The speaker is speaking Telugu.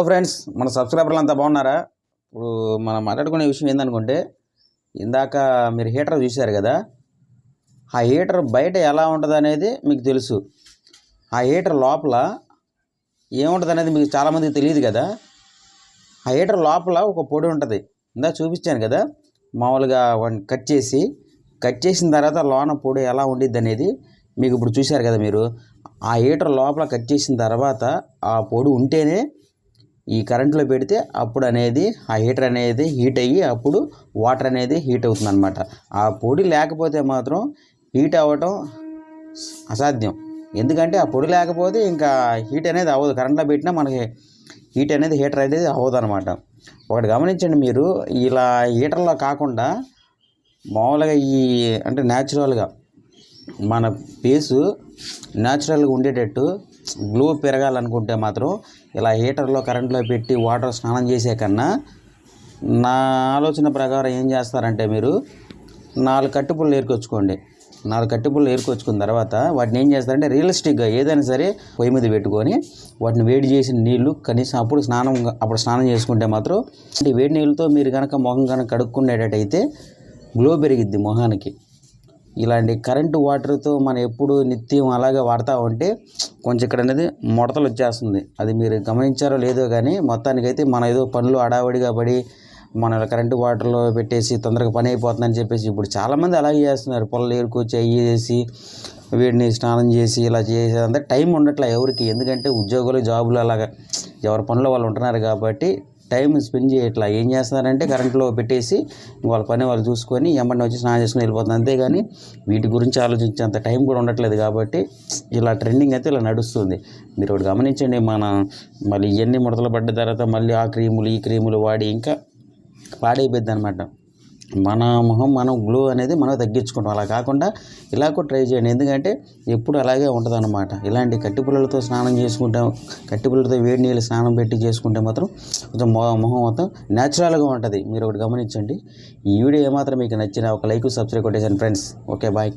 ఫ్రెండ్స్, మన సబ్స్క్రైబర్లు అంతా బాగున్నారా? ఇప్పుడు మనం మాట్లాడుకునే విషయం ఏందనుకుంటే, ఇందాక మీరు హీటర్ చూశారు కదా, ఆ హీటర్ బయట ఎలా ఉంటుంది అనేది మీకు తెలుసు. ఆ హీటర్ లోపల ఏముంటుంది అనేది మీకు చాలామందికి తెలియదు కదా. ఆ హీటర్ లోపల ఒక పొడి ఉంటుంది. ఇందాక చూపించాను కదా, మామూలుగా కట్ చేసిన తర్వాత లోన పొడి ఎలా ఉండిద్ది అనేది మీకు ఇప్పుడు చూశారు కదా. మీరు ఆ హీటర్ లోపల కట్ చేసిన తర్వాత ఆ పొడి ఉంటేనే ఈ కరెంట్లో పెడితే అప్పుడు అనేది ఆ హీటర్ అనేది హీట్ అయ్యి అప్పుడు వాటర్ అనేది హీట్ అవుతుంది అనమాట. ఆ పొడి లేకపోతే మాత్రం హీట్ అవ్వటం అసాధ్యం. ఎందుకంటే ఆ పొడి లేకపోతే ఇంకా హీట్ అనేది అవ్వదు. కరెంట్లో పెట్టినా మనకి హీట్ అనేది హీటర్ అనేది అవ్వదు అనమాట. ఒకటి గమనించండి, మీరు ఇలా హీటర్లో కాకుండా మామూలుగా అంటే న్యాచురల్గా మన ఫేసు న్యాచురల్గా ఉండేటట్టు గ్లో పెరగాలనుకుంటే మాత్రం ఇలా హీటర్లో కరెంట్లో పెట్టి వాటర్ స్నానం చేసే కన్నా నా ఆలోచన ప్రకారం ఏం చేస్తారంటే, మీరు 4 కట్టిపుల్లలు ఏరుకొచ్చుకోండి. 4 కట్టిపుల్లలు ఏరుకొచ్చుకున్న తర్వాత వాటిని ఏం చేస్తారంటే, రియలిస్టిక్గా ఏదైనా సరే పొయ్యి మీద పెట్టుకొని వాటిని వేడి చేసిన నీళ్లు కనీసం అప్పుడు స్నానం చేసుకుంటే మాత్రం వేడి నీళ్ళతో మీరు కనుక మొహం కనుక కడుక్కునేటట్టయితే గ్లో పెరిగిద్ది మొహానికి. ఇలాంటి కరెంటు వాటర్తో మనం ఎప్పుడు నిత్యం అలాగే వాడుతూ ఉంటే కొంచెం ఇక్కడ అనేది ముడతలు వచ్చేస్తుంది. అది మీరు గమనించారో లేదో కానీ మొత్తానికైతే మన ఏదో పనులు హడావడిగా పడి మన కరెంటు వాటర్లో పెట్టేసి తొందరగా పని అయిపోతుందని చెప్పేసి ఇప్పుడు చాలామంది అలాగే చేస్తున్నారు. పొలాలు ఏరుకొచ్చి అయ్యి చేసి వీడిని స్నానం చేసి ఇలా చేసేదంతా టైం ఉండట్లే ఎవరికి. ఎందుకంటే ఉద్యోగులు జాబులు అలాగా ఎవరి పనులు వాళ్ళు ఉంటున్నారు కాబట్టి టైం స్పెండ్ చేయట్లా. ఏం చేస్తున్నారంటే కరెంట్లో పెట్టేసి వాళ్ళ పని వాళ్ళు చూసుకొని ఎమ్మడిని వచ్చి స్నానం చేసుకుని వెళ్ళిపోతుంది. అంతేగాని వీటి గురించి ఆలోచించేంత టైం కూడా ఉండట్లేదు. కాబట్టి ఇలా ట్రెండింగ్ అయితే ఇలా నడుస్తుంది. మీరు ఒకటి గమనించండి, మళ్ళీ ఇవన్నీ ముడతలు పడ్డ తర్వాత మళ్ళీ ఆ క్రీములు ఈ క్రీములు వాడి ఇంకా పాడైపోద్ది అనమాట. మన మొహం మనం గ్లో అనేది మనం తగ్గించుకుంటాం. అలా కాకుండా ఇలా కూడా ట్రై చేయండి. ఎందుకంటే ఎప్పుడు అలాగే ఉంటుంది అనమాట. ఇలాంటి కట్టిపుల్లలతో స్నానం చేసుకుంటాం, కట్టిపుల్లలతో వేడి నీళ్ళు స్నానం పెట్టి చేసుకుంటే మాత్రం కొంచెం మొహం మొత్తం న్యాచురల్గా ఉంటుంది. మీరు ఒకటి గమనించండి. ఈ వీడియో ఏమాత్రం మీకు నచ్చిన ఒక లైక్ సబ్స్క్రైబ్ కొట్టేసాను ఫ్రెండ్స్. Okay, bye.